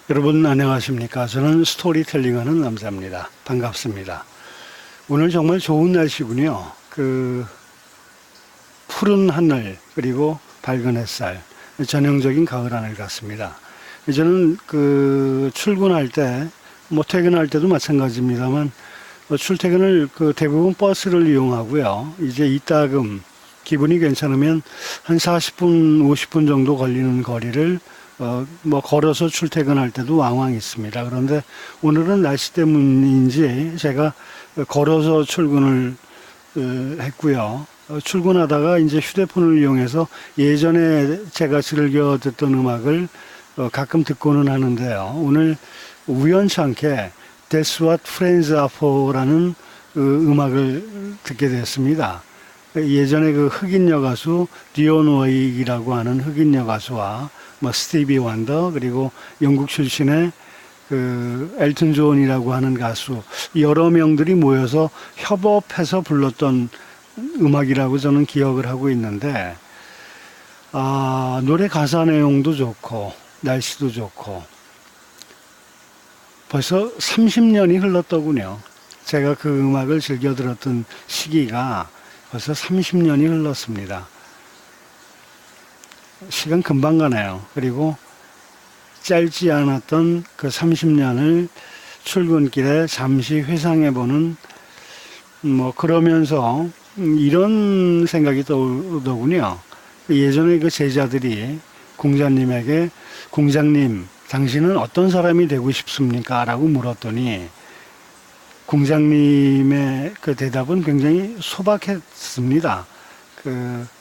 여러분 안녕하십니까? 저는 스토리텔링하는 남자입니다. 반갑습니다. 오늘 정말 좋은 날씨군요. 푸른 하늘 그리고 밝은 햇살, 전형적인 가을 하늘 같습니다. 저는 출근할 때, 퇴근할 때도 마찬가지입니다만 출퇴근을 대부분 버스를 이용하고요. 이제 이따금 기분이 괜찮으면 한 40분, 50분 정도 걸리는 거리를 걸어서 출퇴근할 때도 왕왕 있습니다. 그런데 오늘은 날씨 때문인지 제가 걸어서 출근을 했고요. 출근하다가 이제 휴대폰을 이용해서 예전에 제가 즐겨 듣던 음악을 가끔 듣고는 하는데요. 오늘 우연찮게 That's What Friends Are For라는 음악을 듣게 됐습니다. 예전에 흑인 여가수 디온 워익이라고 하는 흑인 여가수와 스티비 원더 그리고 영국 출신의 엘튼 존이라고 하는 가수 여러 명들이 모여서 협업해서 불렀던 음악이라고 저는 기억을 하고 있는데 노래 가사 내용도 좋고 날씨도 좋고 벌써 30년이 흘렀더군요. 제가 그 음악을 즐겨 들었던 시기가 벌써 30년이 흘렀습니다. 시간 금방 가네요. 그리고 짧지 않았던 그 30년을 출근길에 잠시 회상해보는 그러면서 이런 생각이 떠오르더군요. 예전에 그 제자들이 공자님에게 공장님 당신은 어떤 사람이 되고 싶습니까? 라고 물었더니 공장님의 그 대답은 굉장히 소박했습니다.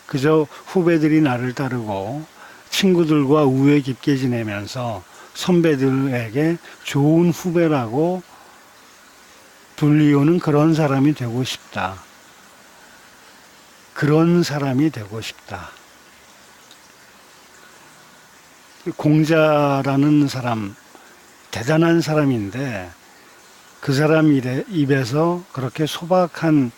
그저 후배들이 나를 따르고 친구들과 우애 깊게 지내면서 선배들에게 좋은 후배라고 불리우는 그런 사람이 되고 싶다. 그런 사람이 되고 싶다. 공자라는 사람, 대단한 사람인데 그 사람 입에서 그렇게 소박한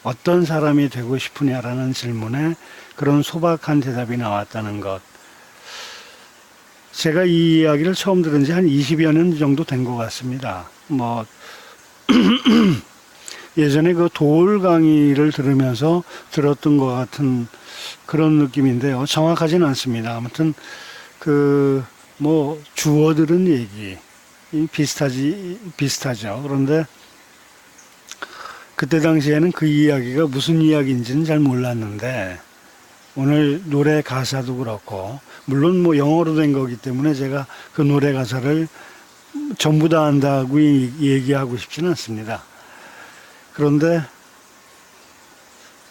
어떤 사람이 되고 싶으냐라는 질문에 그런 소박한 대답이 나왔다는 것. 제가 이 이야기를 처음 들은 지 한 20여 년 정도 된 것 같습니다. 예전에 도올 강의를 들으면서 들었던 것 같은 그런 느낌인데요. 정확하진 않습니다. 아무튼, 주워 들은 얘기, 비슷하죠. 그런데 그때 당시에는 그 이야기가 무슨 이야기인지는 잘 몰랐는데 오늘 노래 가사도 그렇고 물론 영어로 된 거기 때문에 제가 그 노래 가사를 전부 다 안다고 얘기하고 싶지는 않습니다. 그런데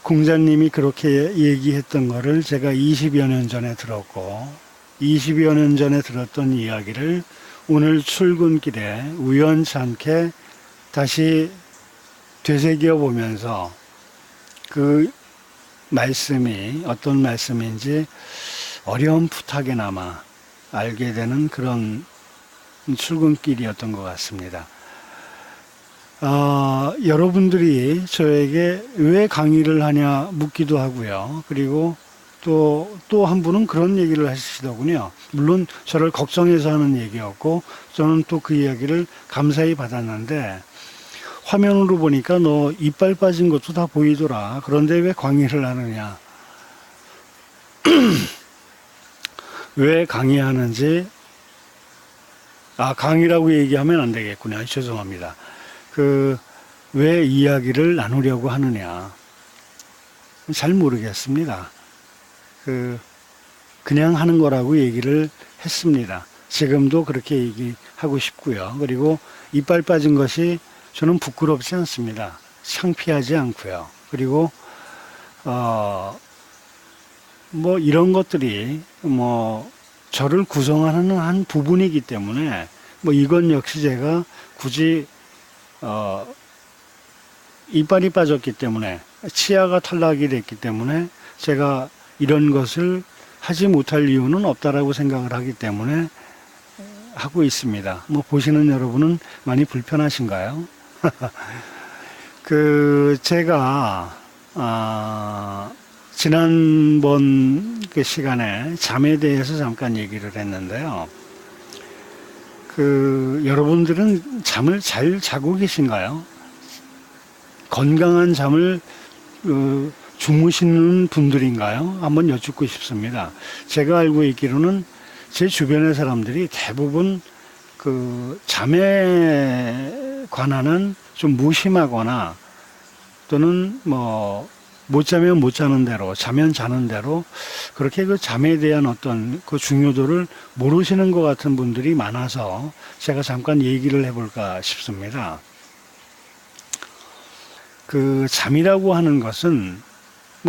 공자님이 그렇게 얘기했던 거를 제가 20여 년 전에 들었고 20여 년 전에 들었던 이야기를 오늘 출근길에 우연찮게 다시 되새겨 보면서 그 말씀이 어떤 말씀인지 어렴풋하게나마 알게 되는 그런 출근길이었던 것 같습니다. 여러분들이 저에게 왜 강의를 하냐 묻기도 하고요. 그리고 또 한 분은 그런 얘기를 하시더군요. 물론 저를 걱정해서 하는 얘기였고 저는 또 그 이야기를 감사히 받았는데 화면으로 보니까 너 이빨 빠진 것도 다 보이더라. 그런데 왜 강의를 하느냐. 왜 강의하는지, 강의라고 얘기하면 안 되겠군요. 죄송합니다. 왜 이야기를 나누려고 하느냐. 잘 모르겠습니다. 그냥 하는 거라고 얘기를 했습니다. 지금도 그렇게 얘기하고 싶고요. 그리고 이빨 빠진 것이 저는 부끄럽지 않습니다. 창피하지 않고요. 그리고 이런 것들이 저를 구성하는 한 부분이기 때문에 이건 역시 제가 굳이 이빨이 빠졌기 때문에 치아가 탈락이 됐기 때문에 제가 이런 것을 하지 못할 이유는 없다라고 생각을 하기 때문에 하고 있습니다. 보시는 여러분은 많이 불편하신가요? 제가, 지난번 그 시간에 잠에 대해서 잠깐 얘기를 했는데요. 여러분들은 잠을 잘 자고 계신가요? 건강한 잠을 주무시는 분들인가요? 한번 여쭙고 싶습니다. 제가 알고 있기로는 제 주변의 사람들이 대부분 잠에 관한은 좀 무심하거나 또는 못 자면 못 자는 대로, 자면 자는 대로 그렇게 잠에 대한 어떤 중요도를 모르시는 것 같은 분들이 많아서 제가 잠깐 얘기를 해볼까 싶습니다. 잠이라고 하는 것은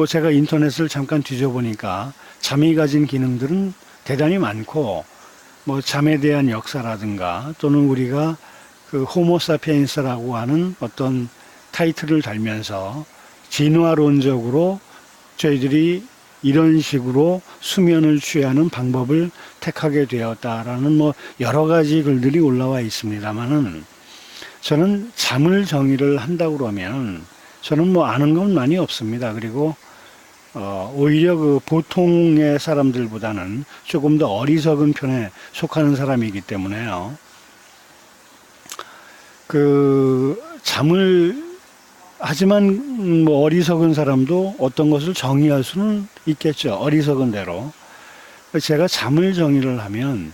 제가 인터넷을 잠깐 뒤져보니까 잠이 가진 기능들은 대단히 많고 잠에 대한 역사라든가 또는 우리가 호모사피엔스라고 하는 어떤 타이틀을 달면서 진화론적으로 저희들이 이런 식으로 수면을 취하는 방법을 택하게 되었다라는 여러 가지 글들이 올라와 있습니다만은 저는 잠을 정의를 한다고 그러면 저는 아는 건 많이 없습니다. 그리고 오히려 보통의 사람들보다는 조금 더 어리석은 편에 속하는 사람이기 때문에요. 하지만 어리석은 사람도 어떤 것을 정의할 수는 있겠죠. 어리석은 대로. 제가 잠을 정의를 하면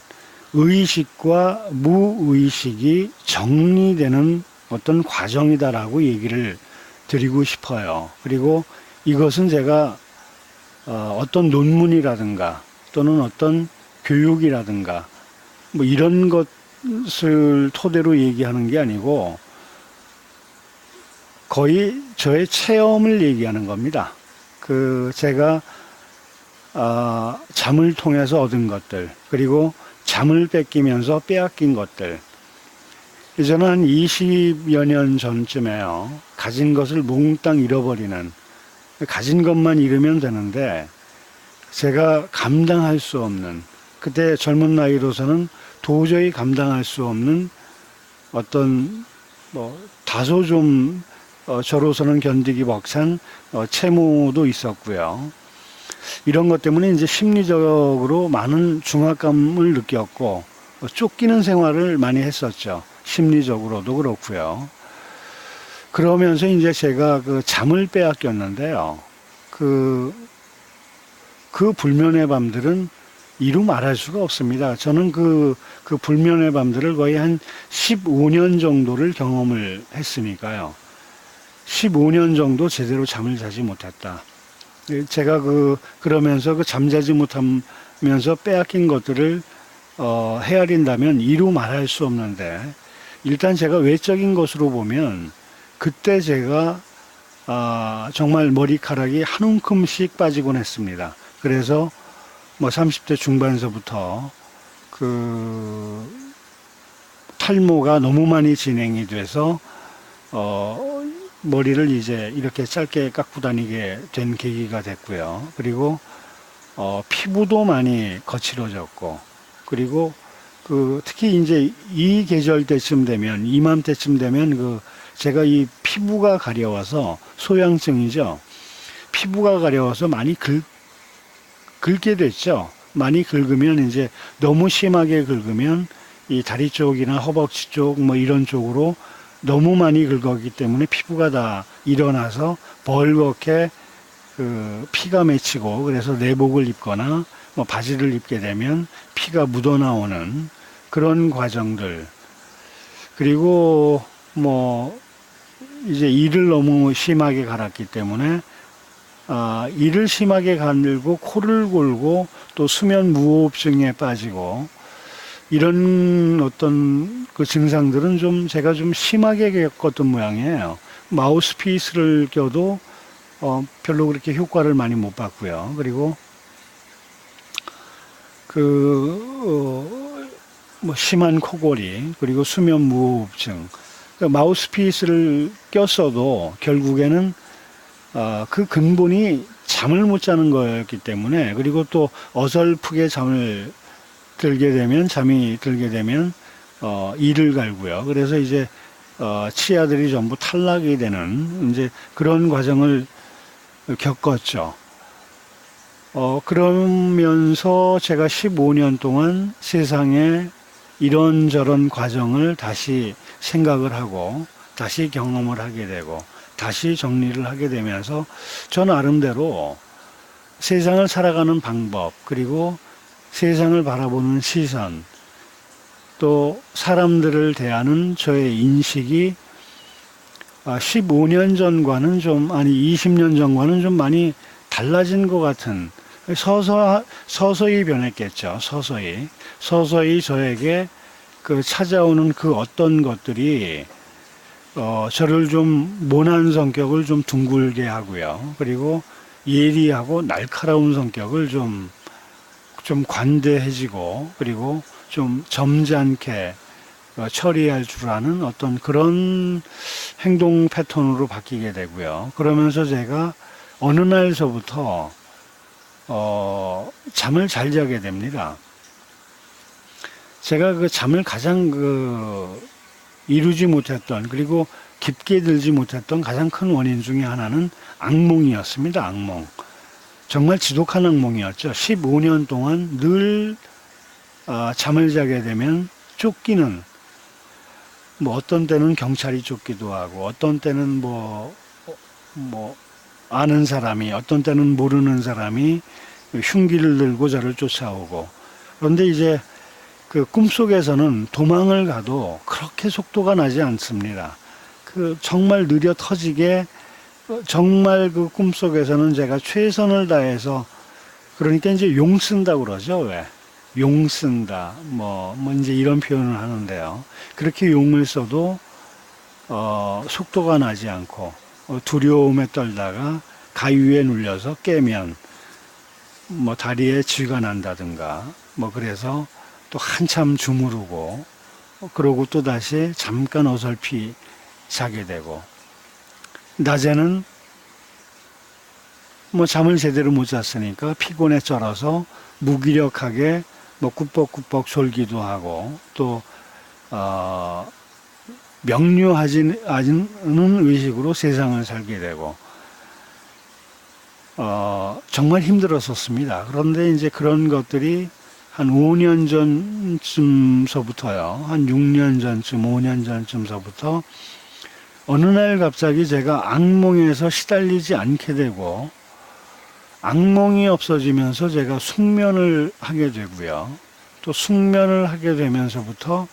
의식과 무의식이 정리되는 어떤 과정이다라고 얘기를 드리고 싶어요. 그리고 이것은 제가 어떤 논문이라든가 또는 어떤 교육이라든가 이런 것을 토대로 얘기하는 게 아니고 거의 저의 체험을 얘기하는 겁니다. 제가 잠을 통해서 얻은 것들, 그리고 잠을 뺏기면서 빼앗긴 것들. 저는 한 20여 년 전쯤에요. 가진 것을 몽땅 잃어버리는, 가진 것만 잃으면 되는데 제가 감당할 수 없는, 그때 젊은 나이로서는 도저히 감당할 수 없는 어떤 다소 좀 저로서는 견디기 벅찬 채무도 있었고요. 이런 것 때문에 이제 심리적으로 많은 중압감을 느꼈고 쫓기는 생활을 많이 했었죠. 심리적으로도 그렇고요. 그러면서 이제 제가 잠을 빼앗겼는데요. 그 불면의 밤들은 이루 말할 수가 없습니다. 저는 그 불면의 밤들을 거의 한 15년 정도를 경험을 했으니까요. 15년 정도 제대로 잠을 자지 못했다. 제가 그러면서 잠자지 못하면서 빼앗긴 것들을 헤아린다면 이루 말할 수 없는데, 일단 제가 외적인 것으로 보면 그때 제가 정말 머리카락이 한 움큼씩 빠지곤 했습니다. 그래서 30대 중반서부터 탈모가 너무 많이 진행이 돼서 머리를 이제 이렇게 짧게 깎고 다니게 된 계기가 됐고요. 그리고 피부도 많이 거칠어졌고, 그리고 특히 이제 이 계절 때쯤 되면, 이맘때쯤 되면 제가 이 피부가 가려워서, 소양증이죠. 피부가 가려워서 많이 긁게 됐죠. 많이 긁으면 이제 너무 심하게 긁으면 이 다리 쪽이나 허벅지 쪽 이런 쪽으로 너무 많이 긁었기 때문에 피부가 다 일어나서 벌겋게 피가 맺히고, 그래서 내복을 입거나 바지를 입게 되면 피가 묻어나오는 그런 과정들. 그리고 이제 이를 너무 심하게 갈았기 때문에 이를 심하게 갈고 코를 골고 또 수면 무호흡증에 빠지고, 이런 어떤 증상들은 제가 좀 심하게 겪었던 모양이에요. 마우스피스를 껴도 별로 그렇게 효과를 많이 못 봤고요. 그리고 심한 코골이, 그리고 수면 무호흡증. 마우스피스를 꼈어도 결국에는 그 근본이 잠을 못 자는 거였기 때문에, 그리고 또 어설프게 잠이 들게 되면 이를 갈고요. 그래서 이제 치아들이 전부 탈락이 되는 이제 그런 과정을 겪었죠. 그러면서 제가 15년 동안 세상에 이런저런 과정을 다시 생각을 하고 다시 경험을 하게 되고 다시 정리를 하게 되면서 저 나름대로 세상을 살아가는 방법, 그리고 세상을 바라보는 시선, 또 사람들을 대하는 저의 인식이 15년 전과는 아니 20년 전과는 좀 많이 달라진 것 같은, 서서히 변했겠죠. 서서히 저에게 찾아오는 그 어떤 것들이 저를 좀 모난 성격을 좀 둥글게 하고요. 그리고 예리하고 날카로운 성격을 좀 관대해지고, 그리고 좀 점잖게 처리할 줄 아는 어떤 그런 행동 패턴으로 바뀌게 되고요. 그러면서 제가 어느 날서부터 잠을 잘 자게 됩니다. 제가 그 잠을 가장 이루지 못했던, 그리고 깊게 들지 못했던 가장 큰 원인 중에 하나는 악몽이었습니다. 악몽. 정말 지독한 악몽이었죠. 15년 동안 늘 잠을 자게 되면 쫓기는, 뭐 어떤 때는 경찰이 쫓기도 하고, 어떤 때는 뭐 아는 사람이, 어떤 때는 모르는 사람이 흉기를 들고 저를 쫓아오고. 그런데 이제 그 꿈속에서는 도망을 가도 그렇게 속도가 나지 않습니다. 정말 느려 터지게, 정말 그 꿈속에서는 제가 최선을 다해서, 그러니까 이제 용 쓴다고 그러죠. 왜? 용 쓴다. 뭐 이제 이런 표현을 하는데요. 그렇게 용을 써도, 속도가 나지 않고, 두려움에 떨다가 가위에 눌려서 깨면, 뭐 다리에 쥐가 난다든가, 뭐 그래서 또 한참 주무르고, 그러고 또 다시 잠깐 어설피 자게 되고, 낮에는 뭐 잠을 제대로 못 잤으니까 피곤에 쩔어서 무기력하게 뭐 꾸벅꾸벅 졸기도 하고, 또 명료하지 않은 의식으로 세상을 살게 되고, 정말 힘들었었습니다. 그런데 이제 그런 것들이 한 5년 전쯤서부터요, 한 6년 전쯤, 5년 전쯤서부터 어느 날 갑자기 제가 악몽에서 시달리지 않게 되고, 악몽이 없어지면서 제가 숙면을 하게 되고요. 또 숙면을 하게 되면서부터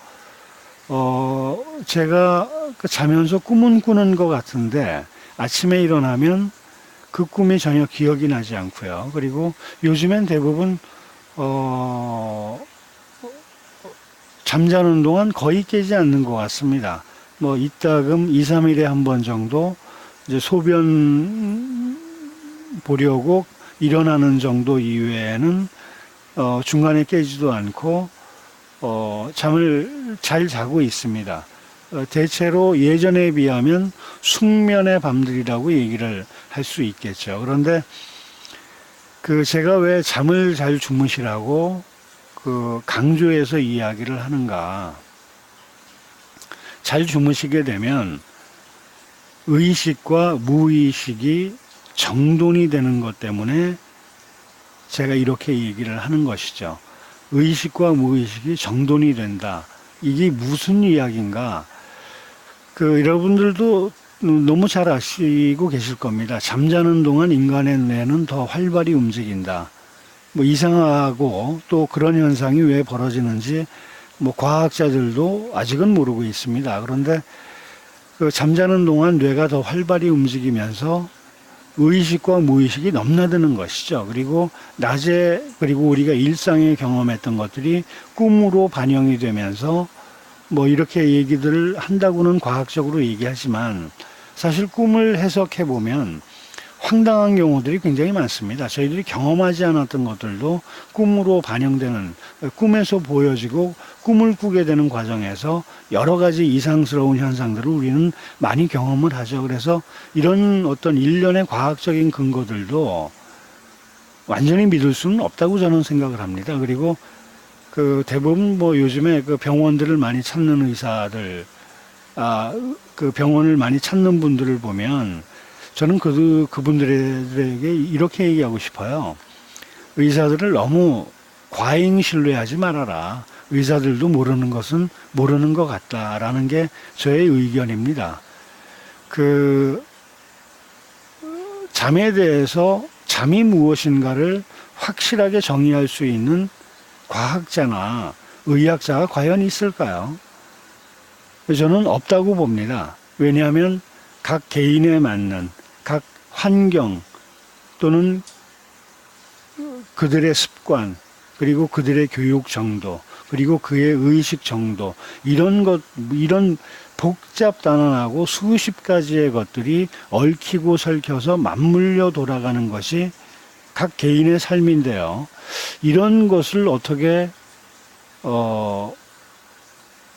제가 자면서 꿈은 꾸는 것 같은데 아침에 일어나면 그 꿈이 전혀 기억이 나지 않고요. 그리고 요즘엔 대부분 잠자는 동안 거의 깨지 않는 것 같습니다. 뭐 이따금 2, 3일에 한 번 정도 이제 소변 보려고 일어나는 정도 이외에는 중간에 깨지도 않고 잠을 잘 자고 있습니다. 대체로 예전에 비하면 숙면의 밤들이라고 얘기를 할 수 있겠죠. 그런데 제가 왜 잠을 잘 주무시라고 강조해서 이야기를 하는가? 잘 주무시게 되면 의식과 무의식이 정돈이 되는 것 때문에 제가 이렇게 얘기를 하는 것이죠. 의식과 무의식이 정돈이 된다. 이게 무슨 이야기인가? 여러분들도 너무 잘 아시고 계실 겁니다. 잠자는 동안 인간의 뇌는 더 활발히 움직인다. 뭐 이상하고, 또 그런 현상이 왜 벌어지는지 뭐 과학자들도 아직은 모르고 있습니다. 그런데 잠자는 동안 뇌가 더 활발히 움직이면서 의식과 무의식이 넘나드는 것이죠. 그리고 낮에, 그리고 우리가 일상에 경험했던 것들이 꿈으로 반영이 되면서 뭐 이렇게 얘기들을 한다고는 과학적으로 얘기하지만, 사실 꿈을 해석해 보면 황당한 경우들이 굉장히 많습니다. 저희들이 경험하지 않았던 것들도 꿈으로 반영되는, 꿈에서 보여지고 꿈을 꾸게 되는 과정에서 여러 가지 이상스러운 현상들을 우리는 많이 경험을 하죠. 그래서 이런 어떤 일련의 과학적인 근거들도 완전히 믿을 수는 없다고 저는 생각을 합니다. 그리고 대부분 뭐 요즘에 병원들을 많이 찾는 의사들, 병원을 많이 찾는 분들을 보면 저는 그분들에게 이렇게 얘기하고 싶어요. 의사들을 너무 과잉 신뢰하지 말아라. 의사들도 모르는 것은 모르는 것 같다라는 게 저의 의견입니다. 잠에 대해서 잠이 무엇인가를 확실하게 정의할 수 있는 과학자나 의학자가 과연 있을까요? 저는 없다고 봅니다. 왜냐하면 각 개인에 맞는 각 환경 또는 그들의 습관, 그리고 그들의 교육 정도, 그리고 그의 의식 정도, 이런 복잡단원하고 수십 가지의 것들이 얽히고 설켜서 맞물려 돌아가는 것이 각 개인의 삶인데요. 이런 것을 어떻게,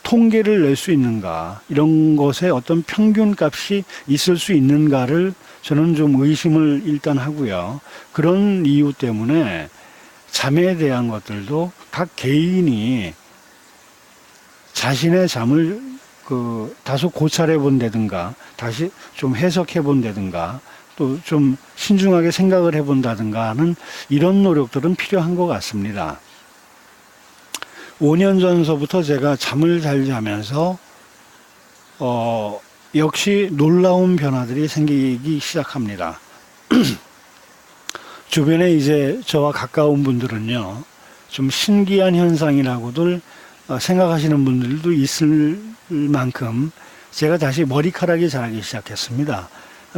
통계를 낼 수 있는가, 이런 것에 어떤 평균값이 있을 수 있는가를 저는 좀 의심을 일단 하고요. 그런 이유 때문에 잠에 대한 것들도 각 개인이 자신의 잠을 다소 고찰해 본다든가, 다시 좀 해석해 본다든가, 또 좀 신중하게 생각을 해 본다든가 하는 이런 노력들은 필요한 것 같습니다. 5년 전서부터 제가 잠을 잘 자면서 역시 놀라운 변화들이 생기기 시작합니다. 주변에 이제 저와 가까운 분들은요, 좀 신기한 현상이라고들 생각하시는 분들도 있을 만큼 제가 다시 머리카락이 자라기 시작했습니다.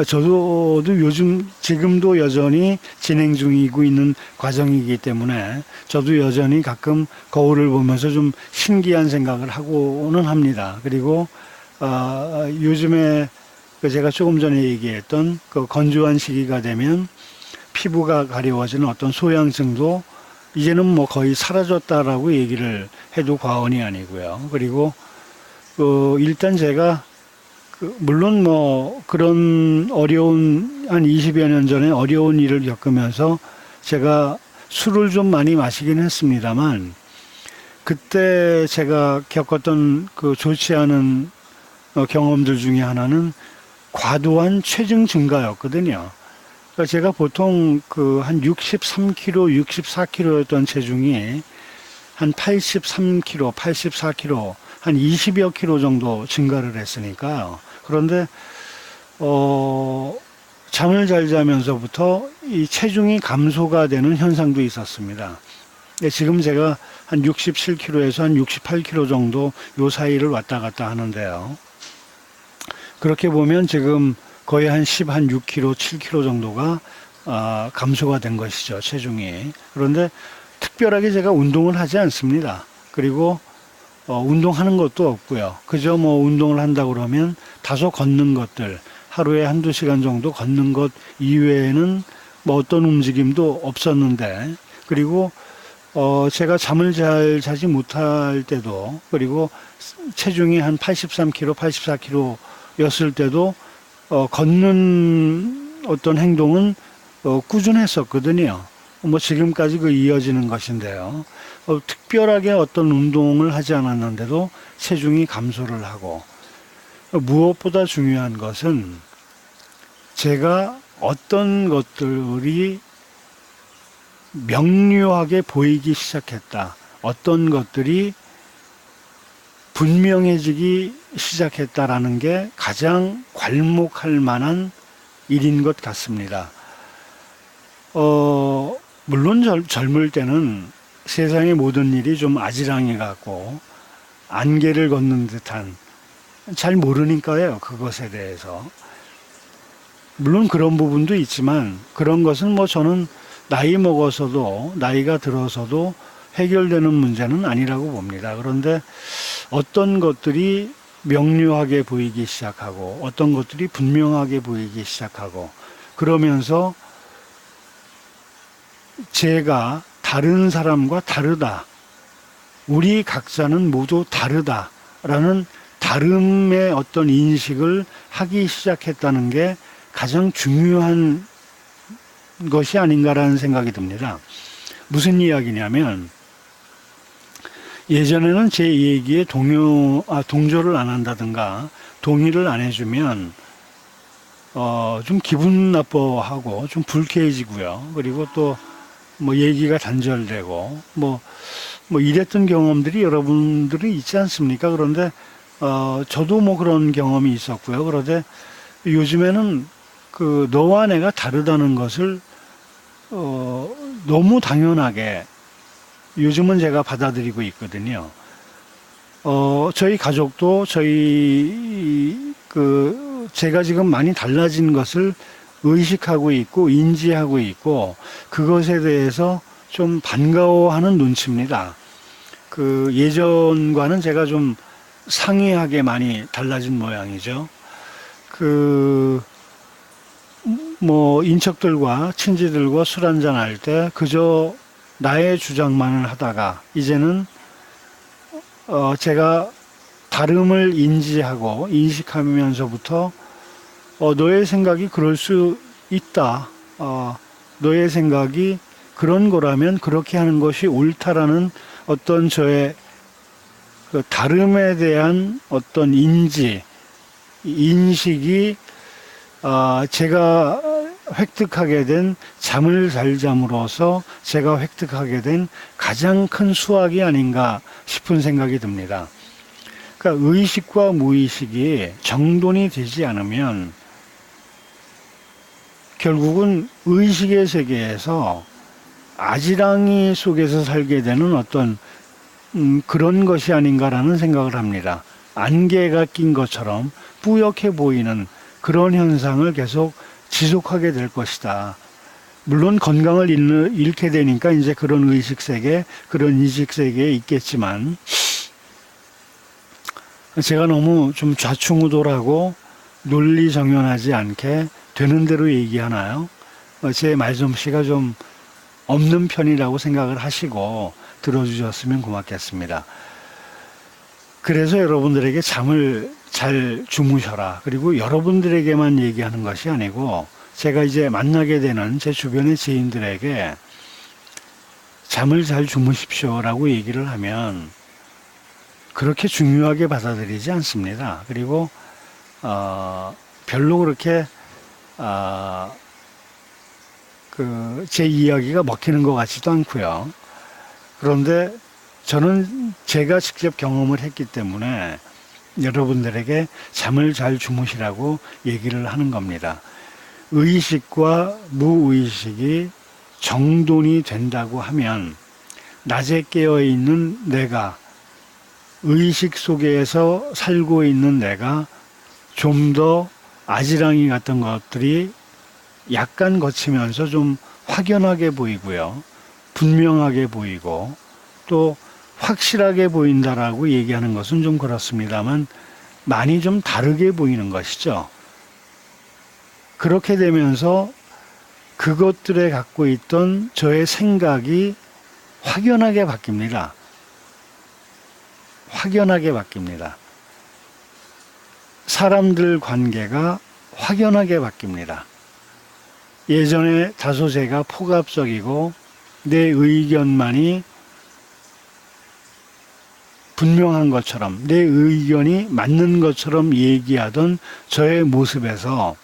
저도 지금도 여전히 진행 중이고 있는 과정이기 때문에 저도 여전히 가끔 거울을 보면서 좀 신기한 생각을 하고는 합니다. 그리고 요즘에 제가 조금 전에 얘기했던 그 건조한 시기가 되면 피부가 가려워지는 어떤 소양증도 이제는 뭐 거의 사라졌다라고 얘기를 해도 과언이 아니고요. 그리고 일단 제가 물론 뭐 그런 어려운 한 20여 년 전에 어려운 일을 겪으면서 제가 술을 좀 많이 마시긴 했습니다만, 그때 제가 겪었던 그 좋지 않은 경험들 중에 하나는 과도한 체중 증가였거든요. 그러니까 제가 보통 한 63kg, 64kg였던 체중이 한 83kg, 84kg, 한 20여 킬로 정도 증가를 했으니까요. 그런데 잠을 잘 자면서부터 이 체중이 감소가 되는 현상도 있었습니다. 지금 제가 한 67kg에서 한 68kg 정도 요 사이를 왔다 갔다 하는데요. 그렇게 보면 지금 거의 한 6kg, 7kg 정도가 감소가 된 것이죠, 체중이. 그런데 특별하게 제가 운동을 하지 않습니다. 그리고 운동하는 것도 없고요. 그저 뭐 운동을 한다 그러면 다소 걷는 것들, 하루에 한두 시간 정도 걷는 것 이외에는 뭐 어떤 움직임도 없었는데, 그리고 제가 잠을 잘 자지 못할 때도, 그리고 체중이 한 83kg, 84kg 였을 때도 걷는 어떤 행동은 꾸준했었거든요. 뭐 지금까지 이어지는 것인데요. 특별하게 어떤 운동을 하지 않았는데도 체중이 감소를 하고, 무엇보다 중요한 것은 제가 어떤 것들이 명료하게 보이기 시작했다, 어떤 것들이 분명해지기 시작했다라는 게 가장 괄목할 만한 일인 것 같습니다. 물론 젊을 때는 세상의 모든 일이 좀 아지랑이 같고 안개를 걷는 듯한, 잘 모르니까요, 그것에 대해서. 물론 그런 부분도 있지만 그런 것은 뭐 저는 나이 먹어서도, 나이가 들어서도 해결되는 문제는 아니라고 봅니다. 그런데 어떤 것들이 명료하게 보이기 시작하고 어떤 것들이 분명하게 보이기 시작하고, 그러면서 제가 다른 사람과 다르다, 우리 각자는 모두 다르다라는 다름의 어떤 인식을 하기 시작했다는 게 가장 중요한 것이 아닌가라는 생각이 듭니다. 무슨 이야기냐면, 예전에는 제 얘기에 동조를 안 한다든가 동의를 안 해주면 좀 기분 나빠하고 좀 불쾌해지고요. 그리고 또 뭐 얘기가 단절되고, 뭐 뭐 이랬던 경험들이 여러분들이 있지 않습니까? 그런데 저도 뭐 그런 경험이 있었고요. 그런데 요즘에는 그 너와 내가 다르다는 것을 너무 당연하게 요즘은 제가 받아들이고 있거든요. 저희 가족도 제가 지금 많이 달라진 것을 의식하고 있고 인지하고 있고 그것에 대해서 좀 반가워하는 눈치입니다. 그 예전과는 제가 좀 상이하게 많이 달라진 모양이죠. 그 뭐 인척들과 친지들과 술 한잔 할 때 그저 나의 주장만을 하다가 이제는 제가 다름을 인지하고 인식하면서부터 너의 생각이 그럴 수 있다. 너의 생각이 그런 거라면 그렇게 하는 것이 옳다라는 어떤 저의 그 다름에 대한 어떤 인식이 제가 획득하게 된 잠을 잘 잠으로써 제가 획득하게 된 가장 큰 수확이 아닌가 싶은 생각이 듭니다. 그러니까 의식과 무의식이 정돈이 되지 않으면 결국은 의식의 세계에서 아지랑이 속에서 살게 되는 어떤 그런 것이 아닌가라는 생각을 합니다. 안개가 낀 것처럼 뿌옇게 보이는 그런 현상을 계속 지속하게 될 것이다. 물론 건강을 잃게 되니까 이제 그런 의식 세계, 그런 인식 세계에 있겠지만 제가 너무 좀 좌충우돌하고 논리정연하지 않게 되는 대로 얘기하나요? 제 말솜씨가 좀 없는 편이라고 생각을 하시고 들어주셨으면 고맙겠습니다. 그래서 여러분들에게 잠을 잘 주무셔라. 그리고 여러분들에게만 얘기하는 것이 아니고 제가 이제 만나게 되는 제 주변의 지인들에게 잠을 잘 주무십시오라고 얘기를 하면 그렇게 중요하게 받아들이지 않습니다. 그리고 별로 그렇게 제 이야기가 먹히는 것 같지도 않고요. 그런데 저는 제가 직접 경험을 했기 때문에 여러분들에게 잠을 잘 주무시라고 얘기를 하는 겁니다. 의식과 무의식이 정돈이 된다고 하면 낮에 깨어 있는 내가 의식 속에서 살고 있는 내가 좀 더 아지랑이 같은 것들이 약간 거치면서 좀 확연하게 보이고요. 분명하게 보이고 또 확실하게 보인다라고 얘기하는 것은 좀 그렇습니다만 많이 좀 다르게 보이는 것이죠. 그렇게 되면서 그것들에 갖고 있던 저의 생각이 확연하게 바뀝니다. 확연하게 바뀝니다. 사람들 관계가 확연하게 바뀝니다. 예전에 다소 제가 포갑적이고 내 의견만이 분명한 것처럼 내 의견이 맞는 것처럼 얘기하던 저의 모습에서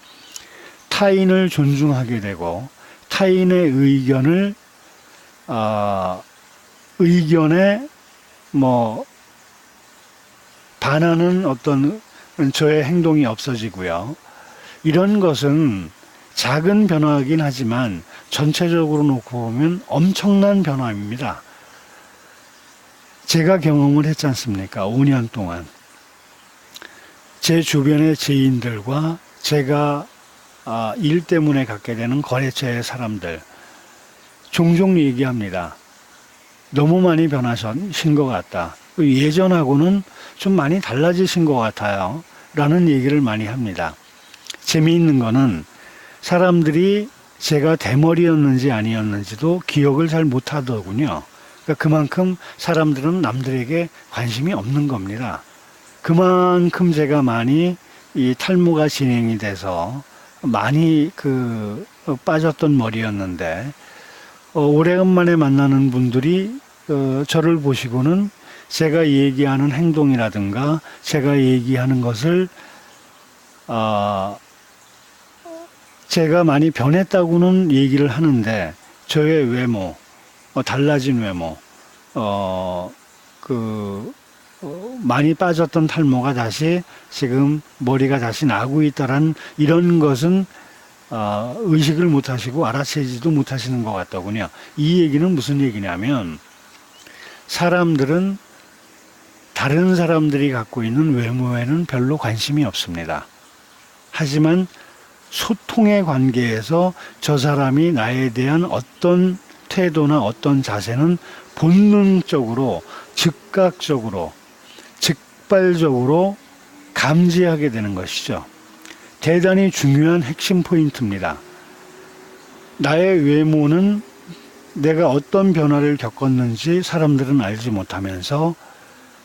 타인을 존중하게 되고 타인의 의견을 의견에 뭐 반하는 어떤 저의 행동이 없어지고요. 이런 것은 작은 변화이긴 하지만 전체적으로 놓고 보면 엄청난 변화입니다. 제가 경험을 했지 않습니까? 5년 동안. 제 주변의 지인들과 제가 일 때문에 갖게 되는 거래처의 사람들 종종 얘기합니다. 너무 많이 변하신 것 같다. 예전하고는 좀 많이 달라지신 것 같아요. 라는 얘기를 많이 합니다. 재미있는 거는 사람들이 제가 대머리였는지 아니었는지도 기억을 잘 못하더군요. 그러니까 그만큼 사람들은 남들에게 관심이 없는 겁니다. 그만큼 제가 많이 이 탈모가 진행이 돼서 많이 빠졌던 머리였는데 오래간만에 만나는 분들이 저를 보시고는 제가 얘기하는 행동이라든가 제가 얘기하는 것을 제가 많이 변했다고는 얘기를 하는데 저의 외모, 달라진 외모 어, 많이 빠졌던 탈모가 다시 지금 머리가 다시 나고 있다란 이런 것은 의식을 못 하시고 알아채지도 못 하시는 것 같더군요. 이 얘기는 무슨 얘기냐면 사람들은 다른 사람들이 갖고 있는 외모에는 별로 관심이 없습니다. 하지만 소통의 관계에서 저 사람이 나에 대한 어떤 태도나 어떤 자세는 본능적으로, 즉각적으로, 즉발적으로 감지하게 되는 것이죠. 대단히 중요한 핵심 포인트입니다. 나의 외모는 내가 어떤 변화를 겪었는지 사람들은 알지 못하면서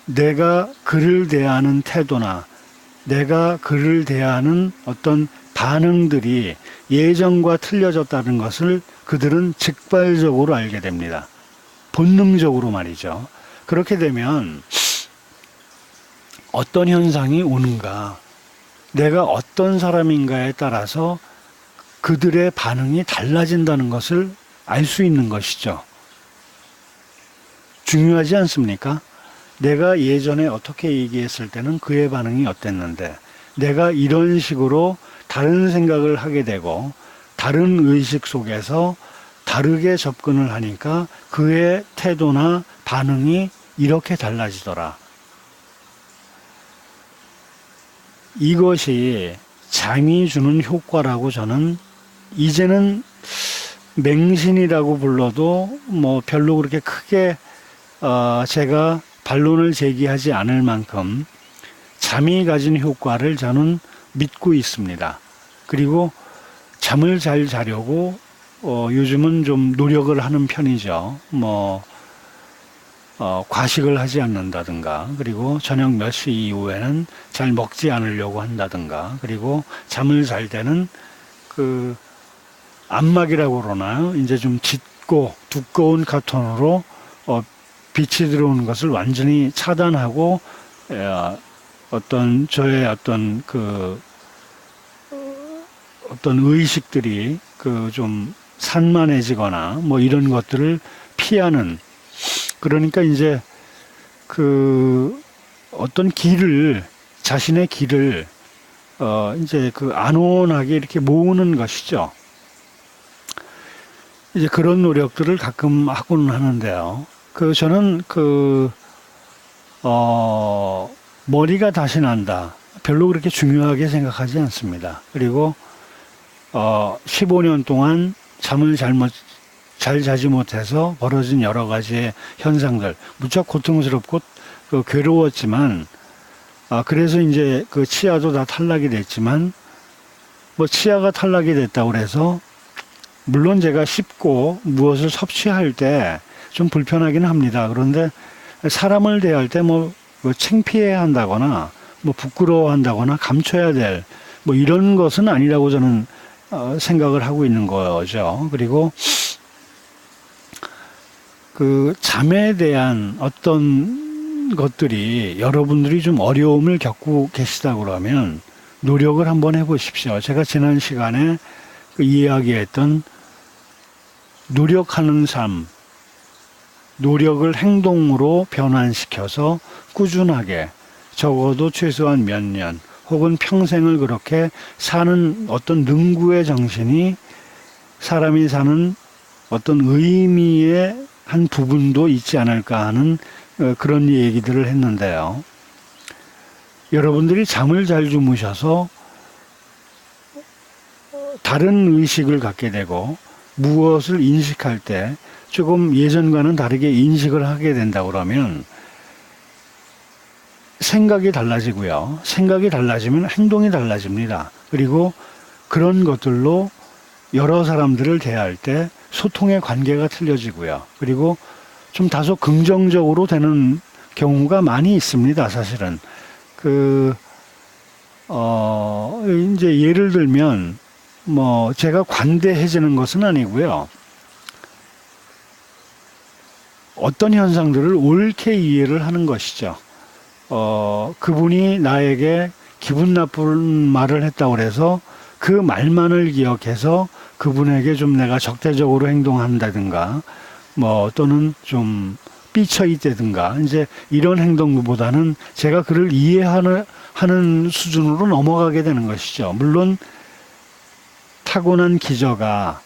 내가 그를 대하는 태도나 내가 그를 대하는 어떤 반응들이 예전과 틀려졌다는 것을 그들은 즉발적으로 알게 됩니다. 본능적으로 말이죠. 그렇게 되면 어떤 현상이 오는가, 내가 어떤 사람인가에 따라서 그들의 반응이 달라진다는 것을 알 수 있는 것이죠. 중요하지 않습니까? 내가 예전에 어떻게 얘기했을 때는 그의 반응이 어땠는데 내가 이런 식으로 다른 생각을 하게 되고 다른 의식 속에서 다르게 접근을 하니까 그의 태도나 반응이 이렇게 달라지더라. 이것이 잠이 주는 효과라고 저는 이제는 맹신이라고 불러도 뭐 별로 그렇게 크게 제가 반론을 제기하지 않을 만큼 잠이 가진 효과를 저는 믿고 있습니다. 그리고 잠을 잘 자려고 요즘은 좀 노력을 하는 편이죠. 과식을 하지 않는다든가, 그리고 저녁 몇 시 이후에는 잘 먹지 않으려고 한다든가, 그리고 잠을 잘 때는 안막이라고 그러나요? 이제 좀 짙고 두꺼운 카톤으로 빛이 들어오는 것을 완전히 차단하고 저의 어떤 의식들이 좀 산만해지거나 뭐 이런 것들을 피하는, 그러니까 이제 어떤 자신의 길을 이제 안온하게 이렇게 모으는 것이죠. 이제 그런 노력들을 가끔 하고는 하는데요. 저는 머리가 다시 난다, 별로 그렇게 중요하게 생각하지 않습니다. 그리고 15년 동안 잠을 잘 자지 못해서 벌어진 여러 가지의 현상들, 무척 고통스럽고 괴로웠지만, 그래서 이제 치아도 다 탈락이 됐지만, 치아가 탈락이 됐다고 그래서 물론 제가 씹고 무엇을 섭취할 때 좀 불편하긴 합니다. 그런데 사람을 대할 때 창피해 한다거나 부끄러워한다거나 감춰야 될 이런 것은 아니라고 저는 생각을 하고 있는 거죠. 그리고 잠에 대한 어떤 것들이 여러분들이 좀 어려움을 겪고 계시다 그러면 노력을 한번 해보십시오. 제가 지난 시간에 이야기했던 노력하는 삶, 노력을 행동으로 변환시켜서 꾸준하게 적어도 최소한 몇 년 혹은 평생을 그렇게 사는 어떤 능구의 정신이 사람이 사는 어떤 의미의 한 부분도 있지 않을까 하는 그런 얘기들을 했는데요. 여러분들이 잠을 잘 주무셔서 다른 의식을 갖게 되고 무엇을 인식할 때 조금 예전과는 다르게 인식을 하게 된다 그러면 생각이 달라지고요. 생각이 달라지면 행동이 달라집니다. 그리고 그런 것들로 여러 사람들을 대할 때 소통의 관계가 틀려지고요. 그리고 좀 다소 긍정적으로 되는 경우가 많이 있습니다. 사실은 이제 예를 들면 제가 관대해지는 것은 아니고요. 어떤 현상들을 옳게 이해를 하는 것이죠. 그분이 나에게 기분 나쁜 말을 했다고 해서 그 말만을 기억해서 그분에게 좀 내가 적대적으로 행동한다든가 또는 좀 삐쳐 있다든가 이제 이런 행동보다는 제가 그를 이해하는 수준으로 넘어가게 되는 것이죠. 물론 타고난 기저가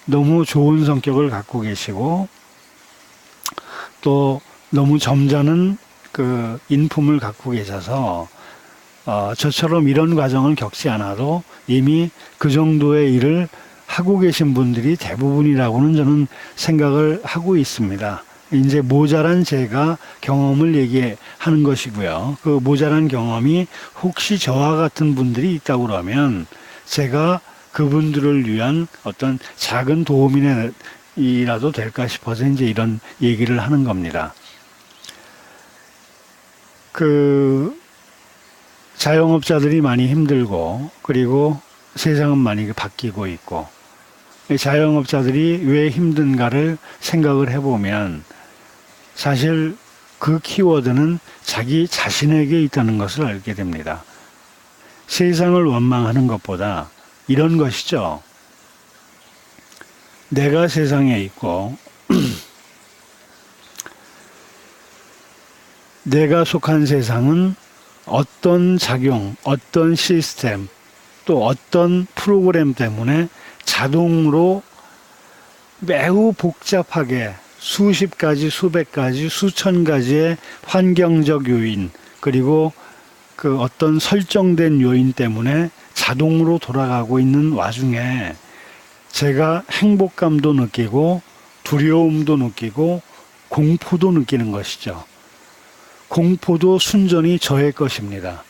너무 좋은 성격을 갖고 계시고 또 너무 점잖은 그 인품을 갖고 계셔서 저처럼 이런 과정을 겪지 않아도 이미 그 정도의 일을 하고 계신 분들이 대부분이라고는 저는 생각을 하고 있습니다. 이제 모자란 제가 경험을 얘기하는 것이고요. 그 모자란 경험이 혹시 저와 같은 분들이 있다고 그러면 제가 그분들을 위한 어떤 작은 도움이라도 될까 싶어서 이제 이런 얘기를 하는 겁니다. 그 자영업자들이 많이 힘들고 그리고 세상은 많이 바뀌고 있고 자영업자들이 왜 힘든가를 생각을 해보면 사실 그 키워드는 자기 자신에게 있다는 것을 알게 됩니다. 세상을 원망하는 것보다 이런 것이죠. 내가 세상에 있고 내가 속한 세상은 어떤 작용, 어떤 시스템, 또 어떤 프로그램 때문에 자동으로 매우 복잡하게 수십 가지, 수백 가지, 수천 가지의 환경적 요인, 그리고 그 어떤 설정된 요인 때문에 자동으로 돌아가고 있는 와중에 제가 행복감도 느끼고 두려움도 느끼고 공포도 느끼는 것이죠. 공포도 순전히 저의 것입니다.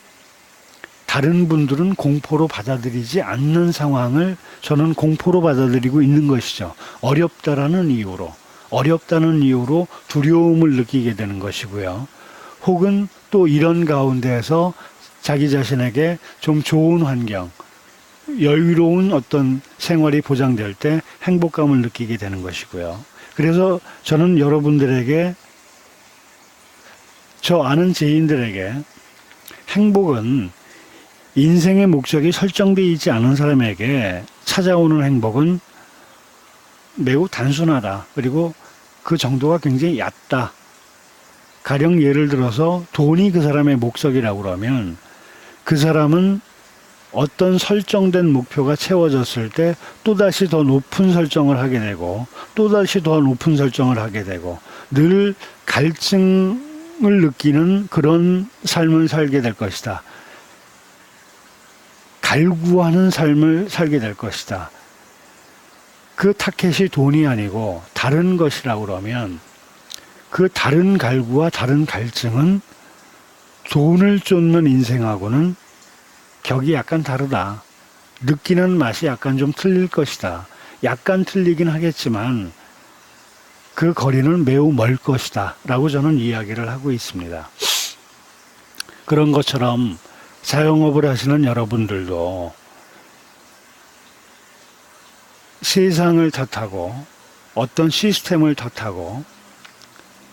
다른 분들은 공포로 받아들이지 않는 상황을 저는 공포로 받아들이고 있는 것이죠. 어렵다는 이유로 두려움을 느끼게 되는 것이고요. 혹은 또 이런 가운데에서 자기 자신에게 좀 좋은 환경, 여유로운 어떤 생활이 보장될 때 행복감을 느끼게 되는 것이고요. 그래서 저는 여러분들에게, 저 아는 지인들에게 행복은 인생의 목적이 설정되어 있지 않은 사람에게 찾아오는 행복은 매우 단순하다. 그리고 그 정도가 굉장히 얕다. 가령 예를 들어서 돈이 그 사람의 목적이라고 그러면 그 사람은 어떤 설정된 목표가 채워졌을 때 또다시 더 높은 설정을 하게 되고 또다시 더 높은 설정을 하게 되고 늘 갈증을 느끼는 그런 삶을 살게 될 것이다. 갈구하는 삶을 살게 될 것이다. 그 타켓이 돈이 아니고 다른 것이라고 그러면 그 다른 갈구와 다른 갈증은 돈을 쫓는 인생하고는 격이 약간 다르다. 느끼는 맛이 약간 좀 틀릴 것이다. 약간 틀리긴 하겠지만 그 거리는 매우 멀 것이다. 라고 저는 이야기를 하고 있습니다. 그런 것처럼 자영업을 하시는 여러분들도 세상을 탓하고 어떤 시스템을 탓하고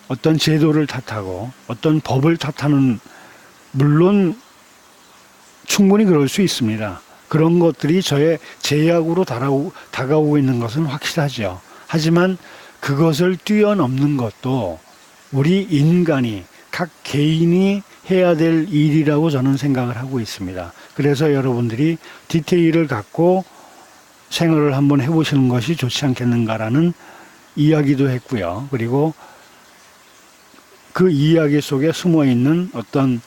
어떤 제도를 탓하고 어떤 법을 탓하는, 물론 충분히 그럴 수 있습니다. 그런 것들이 저의 제약으로 다가오고 있는 것은 확실하죠. 하지만 그것을 뛰어넘는 것도 우리 인간이, 각 개인이 해야 될 일이라고 저는 생각을 하고 있습니다. 그래서 여러분들이 디테일을 갖고 생활을 한번 해보시는 것이 좋지 않겠는가라는 이야기도 했고요. 그리고 그 이야기 속에 숨어 있는 어떤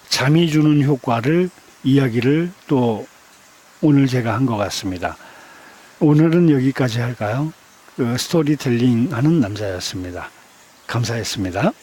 잠이 주는 효과를 이야기를 또 오늘 제가 한 것 같습니다. 오늘은 여기까지 할까요? 스토리텔링 하는 남자였습니다. 감사했습니다.